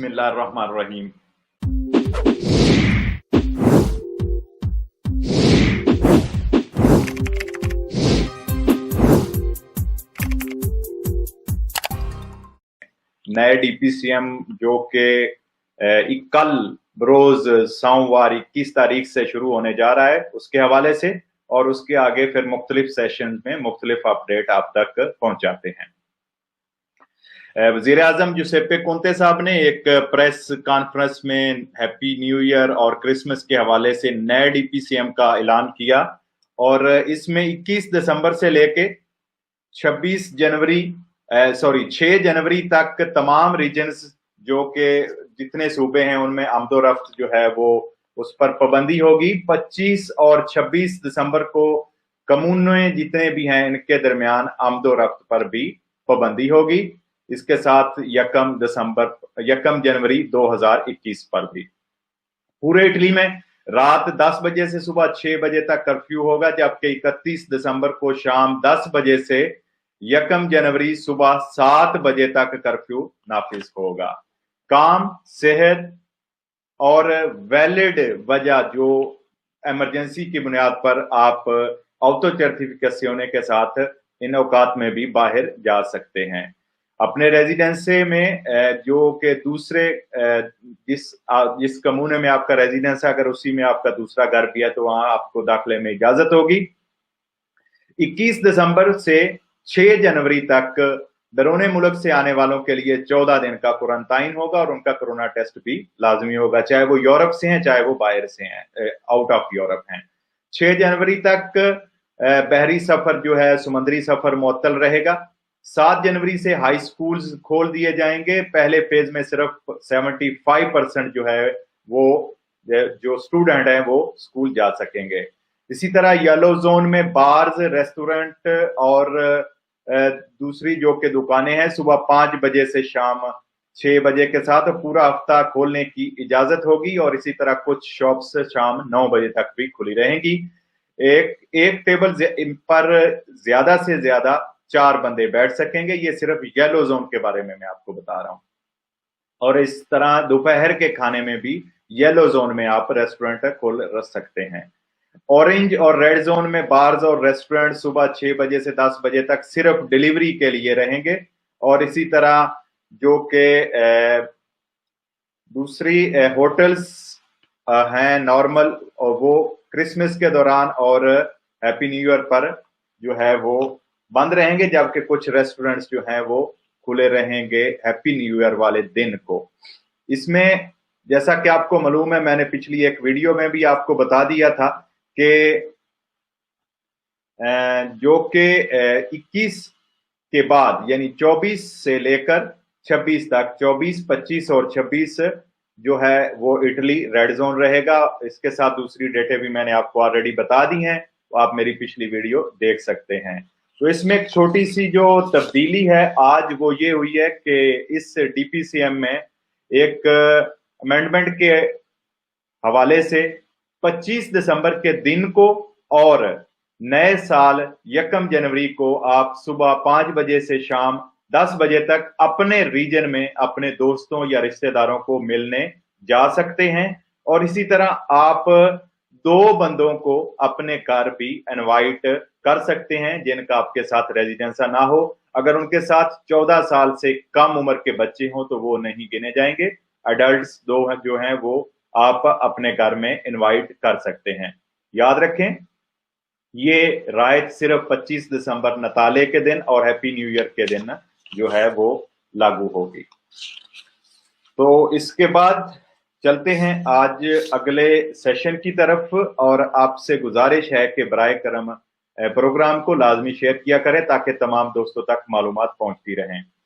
बिस्मिल्लाहिर्रहमानिर्रहीम। नए डीपीसीएम जो कि कल रोज सोमवार 21 तारीख से शुरू होने जा रहा है, उसके हवाले से और उसके आगे फिर मुख्तलिफ सेशन में मुख्तलिफ अपडेट आप तक पहुंचाते हैं। वजीर आजम जुसेप्पे कोंते साहब ने एक प्रेस कॉन्फ्रेंस में हैप्पी न्यू ईयर और क्रिसमस के हवाले से नए डीपीसीएम का ऐलान किया और इसमें 21 दिसंबर से लेके 6 जनवरी तक तमाम रीजन्स जो कि जितने सूबे हैं उनमें आमदोरफ्त जो है वो उस पर पाबंदी होगी। 25 और 26 दिसंबर को कमूने जितने भी हैं इनके दरमियान आमदोरफ्त पर भी पाबंदी होगी। इसके साथ 1 जनवरी 2021 पर भी पूरे इटली में रात 10 बजे से सुबह 6 बजे तक कर्फ्यू होगा, जबकि 31 दिसंबर को शाम 10 बजे से 1 जनवरी सुबह 7 बजे तक कर्फ्यू नाफिज होगा। काम, सेहत और वैलिड वजह जो इमरजेंसी की बुनियाद पर आप ऑटो सर्टिफिकेशन के साथ इन औकात में भी बाहर जा सकते हैं। अपने रेजिडेंसे में जो कि दूसरे जिस कमूने में आपका रेजिडेंस है, अगर उसी में आपका दूसरा घर भी है तो वहां आपको दाखिले में इजाजत होगी। 21 दिसंबर से 6 जनवरी तक बैरून मुल्क से आने वालों के लिए 14 दिन का क्वारंटाइन होगा और उनका कोरोना टेस्ट भी लाजमी होगा, चाहे वो यूरोप से हैं चाहे वो बाहर से हैं, आउट ऑफ यूरोप हैं। 6 जनवरी तक बहरी सफर जो है समुद्री सफर मुअत्तल रहेगा। 7 जनवरी से हाई स्कूल्स खोल दिए जाएंगे। पहले फेज में सिर्फ 75% जो है वो जो स्टूडेंट हैं वो स्कूल जा सकेंगे। इसी तरह येलो जोन में बार्स, रेस्टोरेंट और दूसरी जो कि दुकानें हैं सुबह 5 बजे से शाम 6 बजे के साथ पूरा हफ्ता खोलने की इजाजत होगी और इसी तरह कुछ शॉप्स शाम 9 बजे तक भी खुली रहेंगी। एक टेबल पर ज्यादा से ज्यादा 4 बंदे बैठ सकेंगे। ये सिर्फ येलो जोन के बारे में मैं आपको बता रहा हूं। और इस तरह दोपहर के खाने में भी येलो जोन में आप रेस्टोरेंट खोल रख सकते हैं। ऑरेंज और रेड जोन में बार्स और रेस्टोरेंट सुबह 6 बजे से 10 बजे तक सिर्फ डिलीवरी के लिए रहेंगे और इसी तरह जो कि दूसरी होटल्स हैं नॉर्मल और वो क्रिसमस के दौरान और हैप्पी न्यू ईयर पर जो है वो बंद रहेंगे, जबकि कुछ रेस्टोरेंट्स जो हैं वो खुले रहेंगे हैप्पी न्यू ईयर वाले दिन को। इसमें जैसा कि आपको मालूम है, मैंने पिछली एक वीडियो में भी आपको बता दिया था कि जो कि 21 के बाद यानी 24 से लेकर 26 तक 24, 25 और 26 जो है वो इटली रेड जोन रहेगा। इसके साथ दूसरी डेटें भी मैंने आपको ऑलरेडी बता दी हैं, तो आप मेरी पिछली वीडियो देख सकते हैं। तो इसमें एक छोटी सी जो तब्दीली है आज वो ये हुई है कि इस डीपीसीएम में एक अमेंडमेंट के हवाले से 25 दिसंबर के दिन को और नए साल 1 जनवरी को आप सुबह 5 बजे से शाम 10 बजे तक अपने रीजन में अपने दोस्तों या रिश्तेदारों को मिलने जा सकते हैं और इसी तरह आप 2 बंदों को अपने घर भी इनवाइट कर सकते हैं जिनका आपके साथ रेजिडेंसा ना हो। अगर उनके साथ 14 साल से कम उम्र के बच्चे हों तो वो नहीं गिने जाएंगे। अडल्ट्स 2 जो हैं वो आप अपने घर में इनवाइट कर सकते हैं। याद रखें, ये रायत सिर्फ 25 दिसंबर नताले के दिन और हैप्पी न्यू ईयर के दिन जो है वो लागू होगी। तो इसके बाद चलते हैं आज अगले सेशन की तरफ और आपसे गुजारिश है कि बराए करम प्रोग्राम को लाजमी शेयर किया करें ताकि तमाम दोस्तों तक मालूमात पहुंचती रहें।